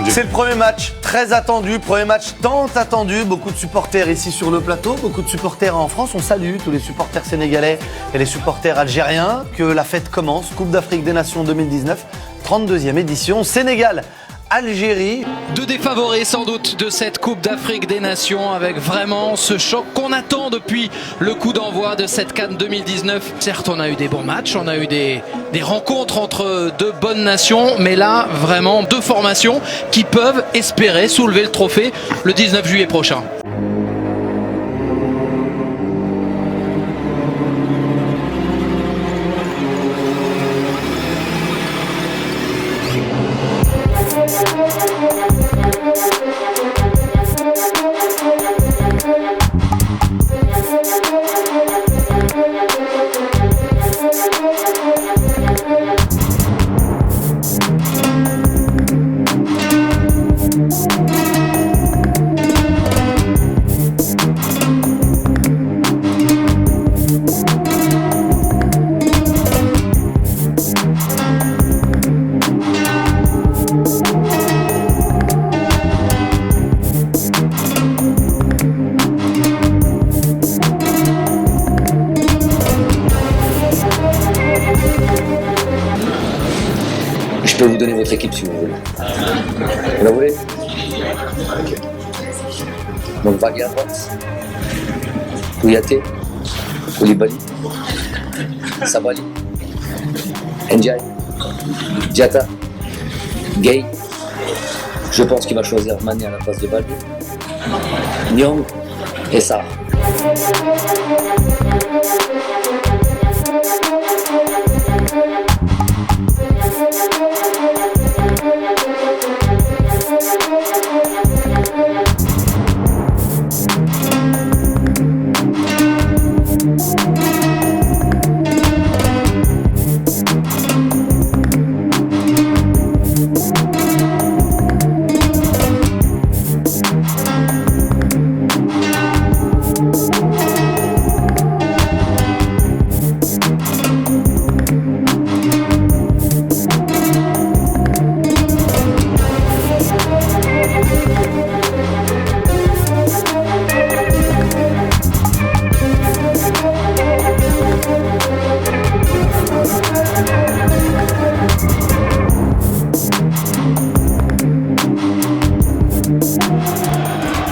C'est le premier match très attendu, premier match tant attendu. Beaucoup de supporters ici sur le plateau, beaucoup de supporters en France. On salue tous les supporters sénégalais et les supporters algériens. Que la fête commence. Coupe d'Afrique des Nations 2019, 32e édition. Sénégal, Algérie. Deux des favoris sans doute de cette Coupe d'Afrique des Nations, avec vraiment ce choc qu'on attend depuis le coup d'envoi de cette CAN 2019. Certes, on a eu des bons matchs, on a eu des rencontres entre deux bonnes nations, mais là vraiment deux formations qui peuvent espérer soulever le trophée le 19 juillet prochain. Je peux vous donner votre équipe si vous voulez. Vous la voulez? Ok. Donc Vardy à droite, Kouyaté, Koulibaly, Sabali, Ndiaye, Diatta, Gueye. Je pense qu'il va choisir Mané à la place de Balde, Nyong et Sarr.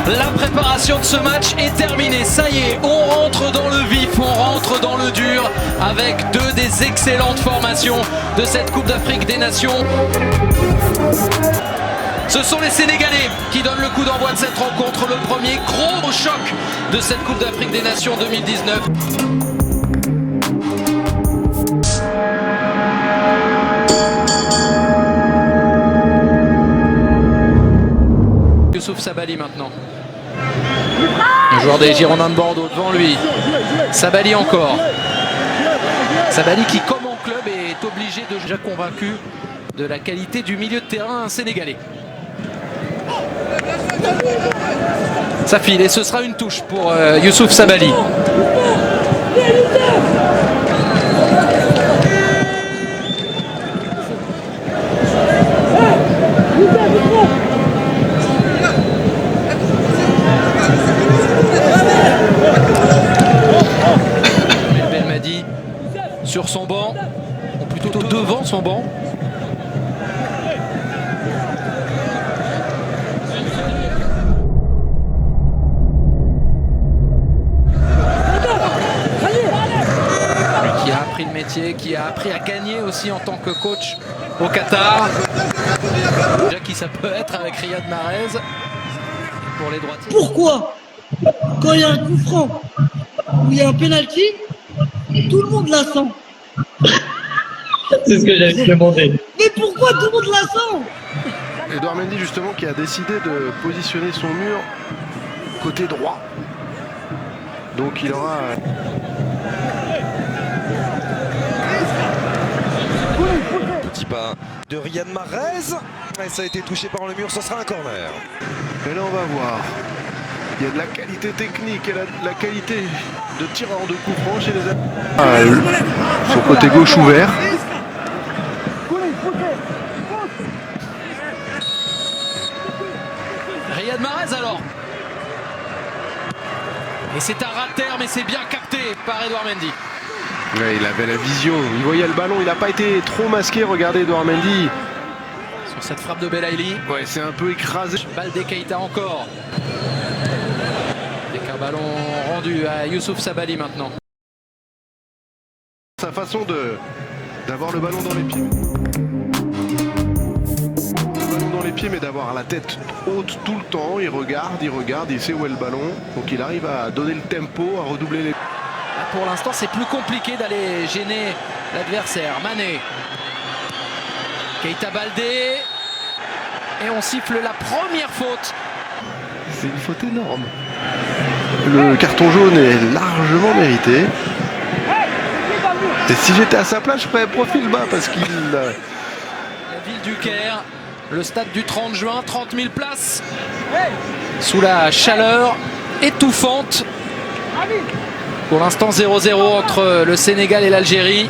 La préparation de ce match est terminée, ça y est, on rentre dans le vif, on rentre dans le dur avec deux des excellentes formations de cette Coupe d'Afrique des Nations. Ce sont les Sénégalais qui donnent le coup d'envoi de cette rencontre, le premier gros choc de cette Coupe d'Afrique des Nations 2019. Youssouf Sabaly maintenant. Le joueur des Girondins de Bordeaux devant lui. Sabaly encore. Sabaly qui, comme en club, est obligé de déjà convaincu de la qualité du milieu de terrain sénégalais. Ça file et ce sera une touche pour Youssouf Sabaly. Belmadi sur son banc, ou plutôt devant son banc. Lui qui a appris le métier, qui a appris à gagner aussi en tant que coach au Qatar. Déjà qui ça peut être avec Riyad Mahrez pour les droitiers. Pourquoi, quand il y a un coup franc ou il y a un penalty, tout le monde la sent? C'est ce que j'avais demandé. Mais pourquoi tout le monde la sent? Edouard Mendy justement qui a décidé de positionner son mur côté droit. Donc il aura... Petit pas de Riyad Mahrez. Et ça a été touché par le mur, ce sera un corner. Et là on va voir. Il y a de la qualité technique et la qualité de tireur de coup franc chez les... son côté gauche ouvert. Marez alors. Et c'est un ras de terre, mais c'est bien capté par Edouard Mendy. Ouais, il avait la vision, il voyait le ballon, il n'a pas été trop masqué. Regardez Edouard Mendy. Sur cette frappe de Belaïli. Ouais, c'est un peu écrasé. Baldé Keita encore. Avec un ballon rendu à Youssouf Sabaly maintenant. Sa façon d'avoir le ballon dans les pieds. Mais d'avoir la tête haute tout le temps, il regarde, il sait où est le ballon, donc il arrive à donner le tempo, à redoubler les... Là, pour l'instant, c'est plus compliqué d'aller gêner l'adversaire. Mané, Keita, Baldé, et on siffle la première faute. C'est une faute énorme. Le carton jaune est largement mérité. Et si j'étais à sa place, je ferais profil bas parce qu'il... La ville du Caire. Le stade du 30 juin, 30 000 places, sous la chaleur étouffante. Pour l'instant 0-0 entre le Sénégal et l'Algérie.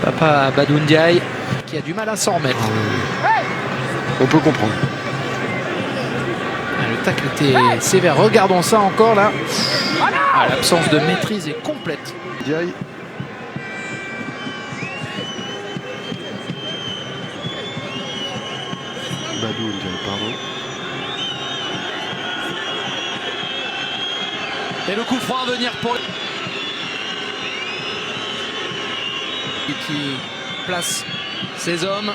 Papa Badou Ndiaye qui a du mal à s'en remettre. On peut comprendre. Le tacle était sévère. Regardons ça encore là. L'absence de maîtrise est complète. Ndiaye. Badou Ndiaye, pardon. Et le coup franc à venir pour qui place ses hommes.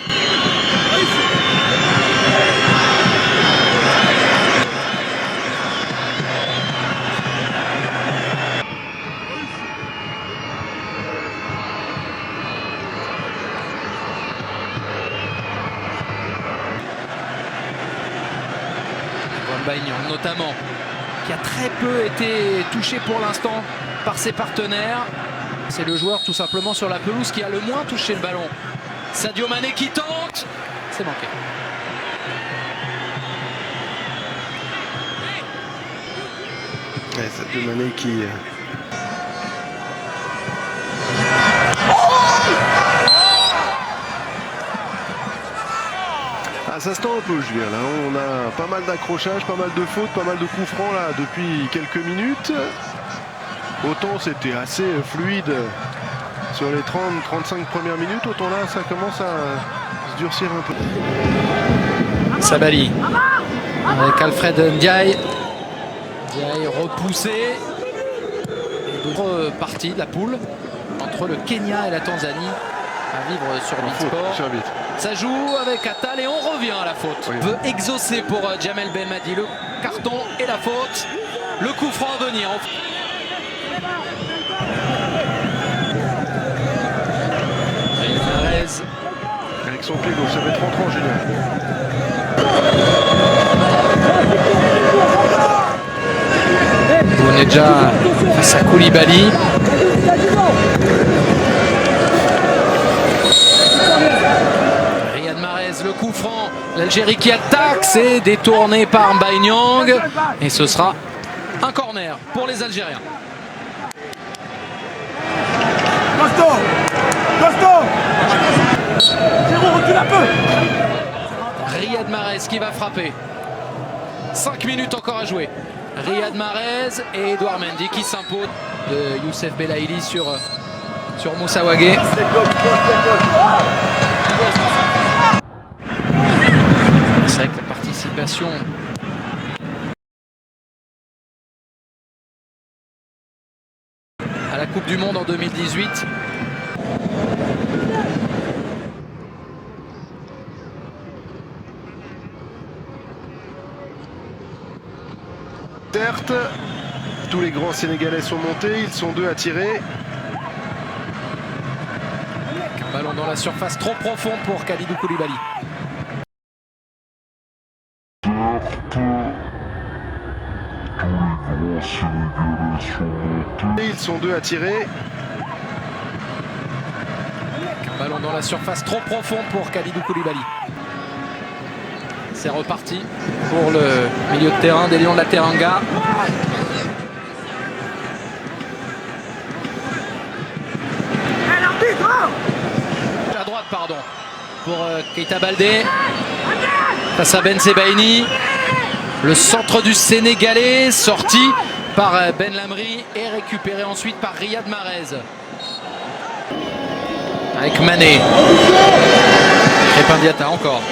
Bagnon notamment, qui a très peu été touché pour l'instant par ses partenaires. C'est le joueur tout simplement sur la pelouse qui a le moins touché le ballon. Sadio Mané qui tente, c'est manqué. Ouais, Sadio Mané qui... Ah, ça se tend un peu, Julien. Là, on a pas mal d'accrochages, pas mal de fautes, pas mal de coups francs là depuis quelques minutes. Autant c'était assez fluide sur les 30-35 premières minutes, autant là ça commence à se durcir un peu. Sabaly avec Alfred Ndiaye. Ndiaye repoussé. D'autres parties de la poule entre le Kenya et la Tanzanie à vivre sur Beansport. Ça joue avec Attal et on revient à la faute. Oui. Veut exaucer pour Djamel Belmadi le carton et la faute. Le coup franc à venir. Marez. Avec son pied gauche, ça va être rentrant, Julien. Bounedja face à Koulibaly. Riyad Mahrez, le coup franc. L'Algérie qui attaque, c'est détourné par Mbaye Niang. Et ce sera un corner pour les Algériens. Riyad Mahrez qui va frapper. 5 minutes encore à jouer. Riyad Mahrez et Edouard Mendy qui s'imposent de Youssef Belaïli sur Moussa Wagué. C'est vrai que la participation à la Coupe du Monde en 2018. Certes, tous les grands Sénégalais sont montés, ils sont deux à tirer. Un ballon dans la surface trop profond pour Kalidou Koulibaly. Ils sont deux à tirer. Un ballon dans la surface trop profond pour Kalidou Koulibaly. C'est reparti pour le milieu de terrain des Lions de la Teranga. À droite, pardon. pour Keita Baldé face à Ben Sebaini. Le centre du Sénégalais sorti par Ben Lamri et récupéré ensuite par Riyad Mahrez. Avec Mané. Crépin Diatta encore.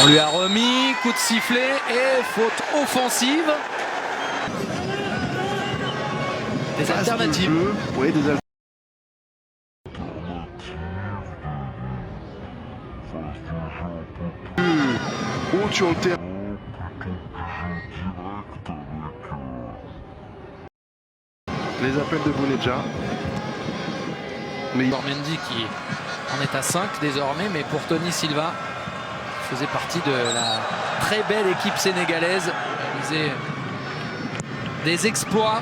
On lui a remis, coup de sifflet et faute offensive. Des alternatives. Oui, des alternatives. Haute sur le terrain. Les appels de Bounedjah. Mais Mendy qui en est à 5 désormais, mais pour Tony Silva, qui faisait partie de la très belle équipe sénégalaise, réalisait des exploits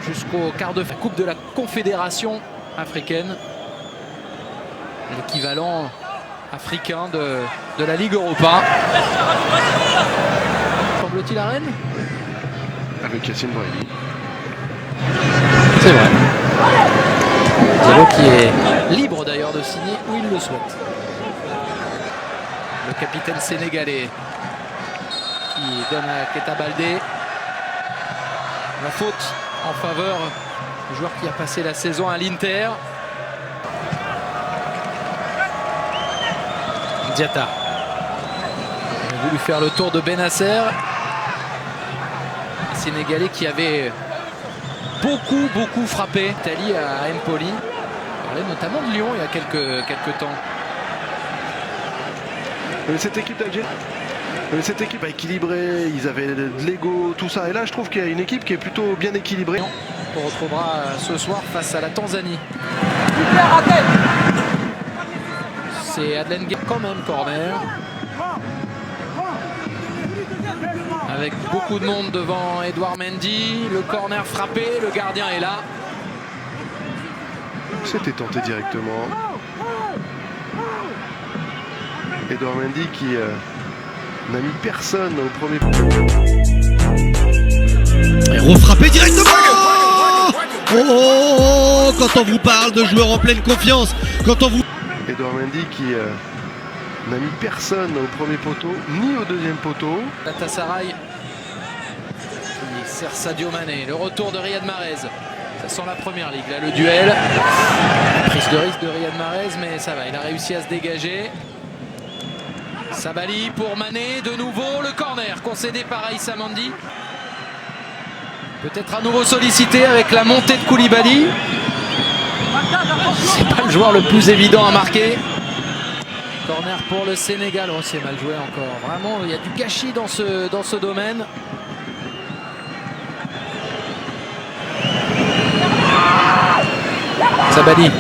jusqu'au quart de Coupe de la Confédération africaine, l'équivalent africain de la Ligue Europa. Semble-t-il à Rennes? avec Yassine Brahimi. C'est vrai. Diallo qui est libre d'ailleurs de signer où il le souhaite. Le capitaine sénégalais qui donne à Keita Baldé la faute en faveur du joueur qui a passé la saison à l'Inter. Diatta. Il a voulu faire le tour de Benasser. Les Sénégalais qui avait beaucoup frappé l'Italie à Empoli. On parlait notamment de Lyon il y a quelques temps. Cette équipe d'Algérie, cette équipe a équilibré, ils avaient de l'ego, tout ça. Et là, je trouve qu'il y a une équipe qui est plutôt bien équilibrée. On retrouvera ce soir face à la Tanzanie. C'est Adlen Gueye quand même, corner. Avec beaucoup de monde devant Edouard Mendy. Le corner frappé, le gardien est là. C'était tenté directement. Edouard Mendy qui n'a mis personne au premier. Et refrappé directement. Oh, quand on vous parle de joueurs en pleine confiance, quand on vous... Edouard Mendy qui n'a mis personne au premier poteau, ni au deuxième poteau. Galatasaray qui sert Sadio Mané. Le retour de Riyad Mahrez. Ça sent la première ligue. Là, le duel. Prise de risque de Riyad Mahrez, mais ça va. Il a réussi à se dégager. Sabali pour Mané. De nouveau, le corner concédé par Aïssa Mandi. Peut-être à nouveau sollicité avec la montée de Koulibaly. C'est pas le joueur le plus évident à marquer. Corner pour le Sénégal. Oh, c'est mal joué encore. Vraiment, il y a du gâchis dans ce domaine. Sabali.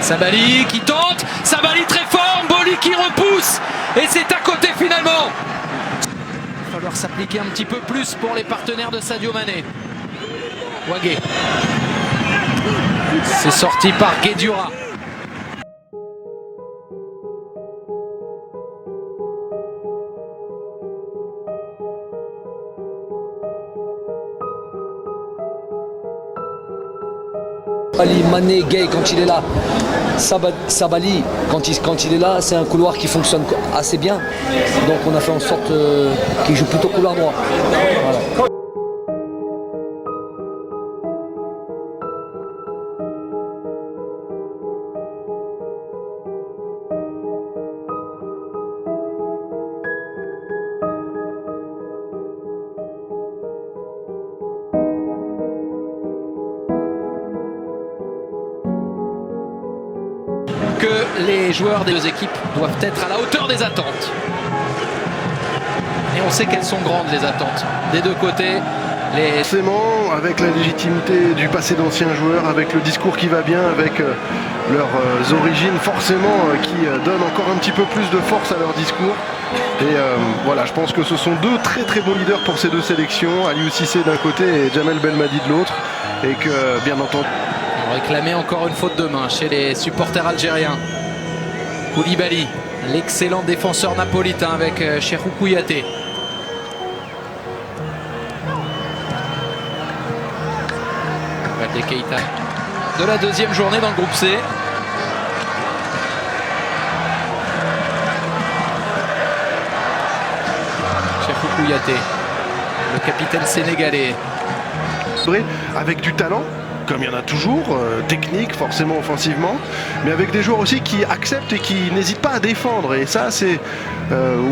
Sabali qui tente. Sabali très fort. Mboli qui repousse. Et c'est à côté finalement. Il va falloir s'appliquer un petit peu plus pour les partenaires de Sadio Mané. Wagué. C'est sorti par Guédiura. Mané, Gueye quand il est là, Sabali quand il est là, c'est un couloir qui fonctionne assez bien. Donc on a fait en sorte qu'il joue plutôt couloir droit. Voilà. Que les joueurs des deux équipes doivent être à la hauteur des attentes. Et on sait qu'elles sont grandes les attentes des deux côtés. Forcément, avec la légitimité du passé d'anciens joueurs, avec le discours qui va bien, avec leurs origines forcément qui donnent encore un petit peu plus de force à leur discours. Et voilà, je pense que ce sont deux très bons leaders pour ces deux sélections, Aliou Cissé d'un côté et Jamel Belmadi de l'autre. Et que bien entendu... On réclamait encore une faute de main chez les supporters algériens. Koulibaly, l'excellent défenseur napolitain avec Cheikhou Kouyaté. Baldé Keita. de la deuxième journée dans le groupe C. Cheikhou Kouyaté, le capitaine sénégalais. Avec du talent, comme il y en a toujours, technique forcément offensivement, mais avec des joueurs aussi qui acceptent et qui n'hésitent pas à défendre. Et ça, c'est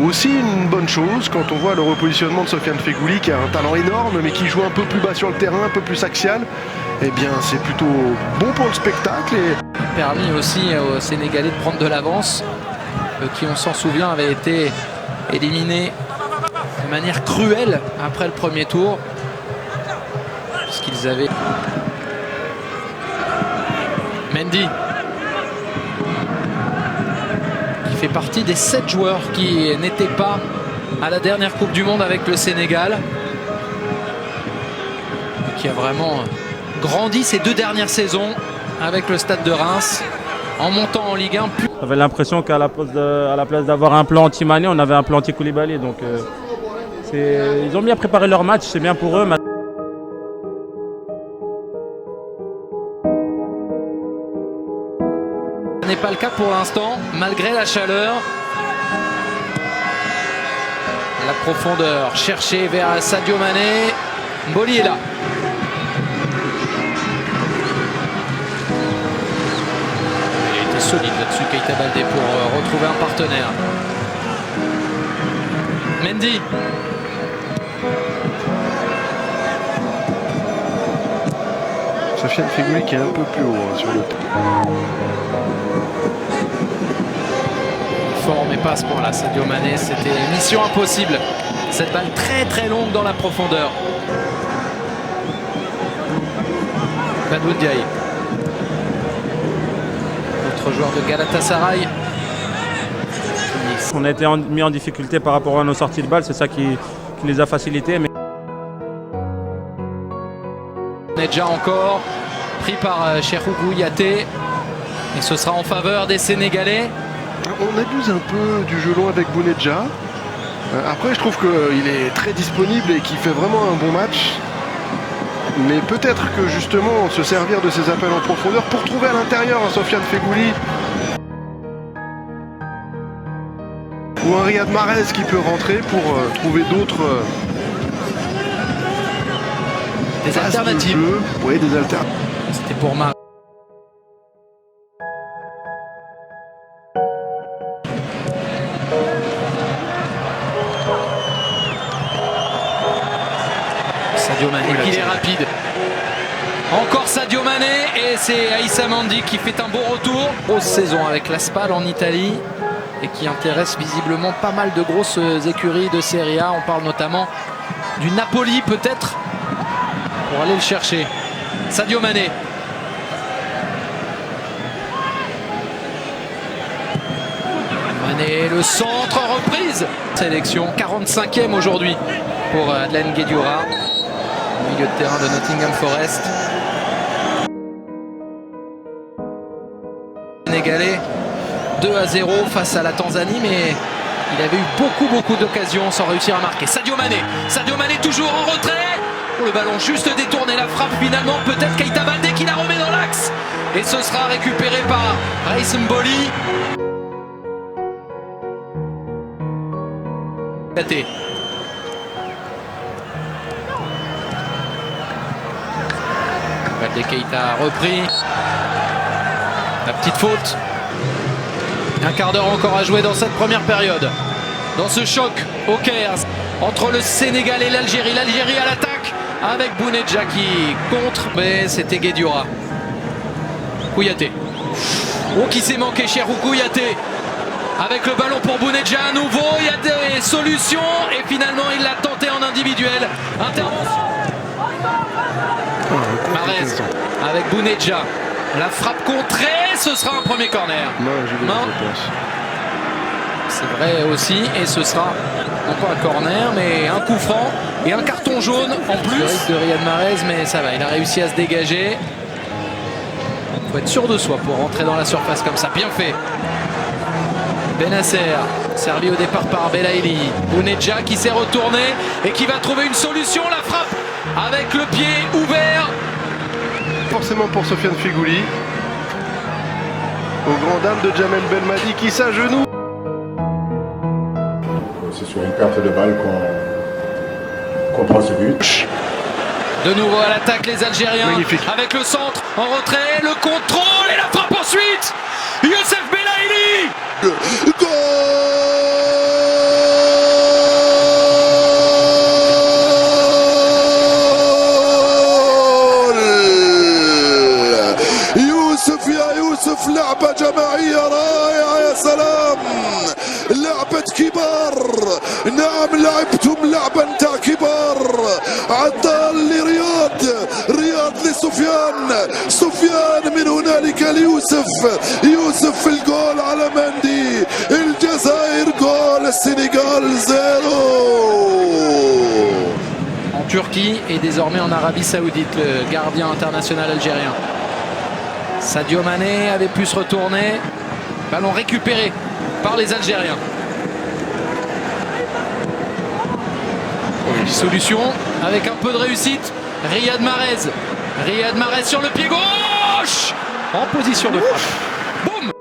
aussi une bonne chose quand on voit le repositionnement de Sofiane Feghouli, qui a un talent énorme, mais qui joue un peu plus bas sur le terrain, un peu plus axial. Eh bien, c'est plutôt bon pour le spectacle. Et permis aussi aux Sénégalais de prendre de l'avance, qui, on s'en souvient, avait été éliminé de manière cruelle après le premier tour, puisqu'ils avaient... Mendy, qui fait partie des 7 joueurs qui n'étaient pas à la dernière Coupe du Monde avec le Sénégal, qui a vraiment grandi ces 2 dernières saisons avec le Stade de Reims, en montant en Ligue 1. J'avais l'impression qu'à la place d'avoir un plan anti-Mané, on avait un plan anti-Koulibaly. Donc ils ont bien préparé leur match, c'est bien pour eux. Ce n'est pas le cas pour l'instant, malgré la chaleur. La profondeur cherchée vers Sadio Mané. Mboli est là. Il a été solide là-dessus, Keita Baldé, pour retrouver un partenaire. Mendy. Sofiane Feghouli qui est un peu plus haut sur le terrain. Fort, mais pas à ce point-là. Sadio Mané, c'était mission impossible. Cette balle très très longue dans la profondeur. Badou Ndiaye, autre joueur de Galatasaray. On a été mis en difficulté par rapport à nos sorties de balles, c'est ça qui les a facilités. Mais... On est déjà encore pris par Cheikhou Kouyaté et ce sera en faveur des Sénégalais. On abuse un peu du jeu long avec Bounedjah. Après, je trouve qu'il est très disponible et qu'il fait vraiment un bon match. Mais peut-être que justement, se servir de ses appels en profondeur pour trouver à l'intérieur un Sofiane Feghouli ou un Riyad Mahrez qui peut rentrer pour trouver d'autres des alternatives. Oui, des alternatives. C'était pour Mahrez. Sadio Mané, il est rapide. Encore Sadio Mané et c'est Aïssa Mendy qui fait un bon retour. Grosse saison avec la Spal en Italie et qui intéresse visiblement pas mal de grosses écuries de Serie A. On parle notamment du Napoli peut-être pour aller le chercher. Sadio Mané. Mané, le centre, reprise. Sélection 45e aujourd'hui pour Adlen Guedioura. Milieu de terrain de Nottingham Forest. Sénégalais 2-0 face à la Tanzanie, mais il avait eu beaucoup d'occasions sans réussir à marquer. Sadio Mané toujours en retrait. Oh, le ballon juste détourné, la frappe finalement, peut-être Keita Baldé qui la remet dans l'axe. Et ce sera récupéré par Raïs Mboli. Baldé Keita a repris. La petite faute. Un quart d'heure encore à jouer dans cette première période. Dans ce choc au Caire entre le Sénégal et l'Algérie. L'Algérie à l'attaque avec Bounedjah qui contre. Mais c'était Guedioura. Kouyaté. Oh, qui s'est manqué, Cheikhou Kouyaté. Avec le ballon pour Bounedjah à nouveau. Il y a des solutions. Et finalement, il l'a tenté en individuel. Intervention. Mahrez avec Bounedjah. La frappe contrée, ce sera un premier corner. C'est vrai aussi, et ce sera non pas un corner, mais un coup franc et un carton jaune en plus de Riyad Mahrez, mais ça va, il a réussi à se dégager. Il faut être sûr de soi pour rentrer dans la surface comme ça, bien fait. Benasser, servi au départ par Belaïli. Bounedjah qui s'est retourné et qui va trouver une solution, la frappe avec le pied ouvert. forcément pour Sofiane Feghouli. Au grand dam de Jamel Belmadi qui s'agenouille. C'est sur une perte de balle qu'on prend ce but. De nouveau à l'attaque les Algériens. Magnifique. Avec le centre en retrait, le contrôle et la frappe ensuite. Youssef Belaïli. Goal يوسف يا يوسف لعبة جماعية رائعة يا سلام لعبة كبار نعم لعبتم لعبة نتاع كبار عطال لرياض رياض سفيان من هنالك ليوسف يوسف في الجول على مندي الجزائر جول السنغال 0 En Turquie et désormais en Arabie Saoudite, le gardien international algérien. Sadio Mané avait pu se retourner. Ballon récupéré par les Algériens. Solution avec un peu de réussite. Riyad Mahrez. Riyad Mahrez sur le pied gauche. En position de frappe. Boum.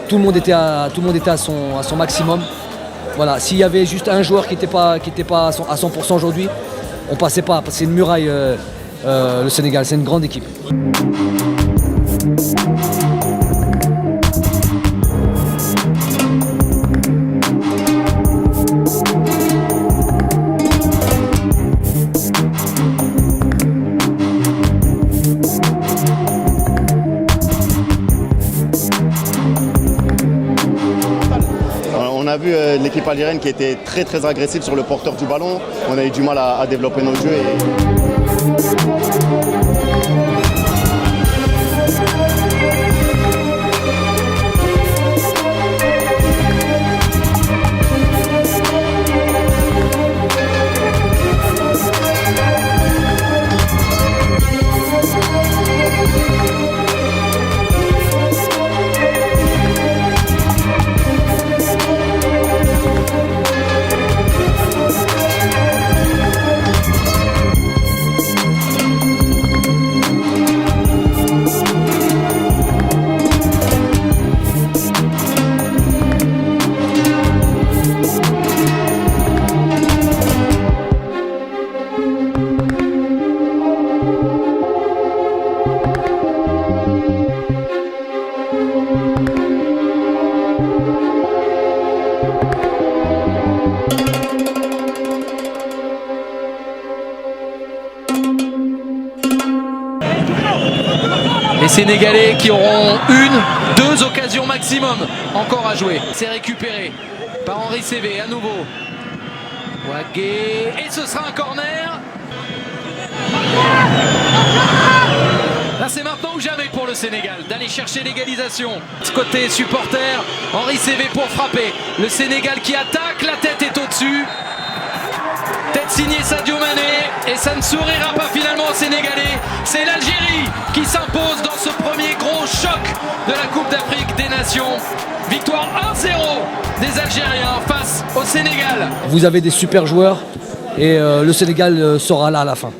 Tout le monde était à son maximum. Voilà, s'il y avait juste un joueur qui n'était pas à 100% aujourd'hui, on passait pas. C'est une muraille, le Sénégal, c'est une grande équipe. On a vu l'équipe algérienne qui était très agressive sur le porteur du ballon. On a eu du mal à développer nos jeux. Les Sénégalais qui auront deux occasions maximum encore à jouer. C'est récupéré par Henri Cévé à nouveau. Wagué, et ce sera un corner. Là c'est maintenant ou jamais pour le Sénégal d'aller chercher l'égalisation. Côté supporter, Henri Cévé pour frapper. Le Sénégal qui attaque, la tête est au-dessus. Tête signée Sadio Mané et ça ne sourira pas finalement aux Sénégalais. C'est l'Algérie qui s'impose dans ce premier gros choc de la Coupe d'Afrique des Nations. Victoire 1-0 des Algériens face au Sénégal. Vous avez des super joueurs et le Sénégal sera là à la fin.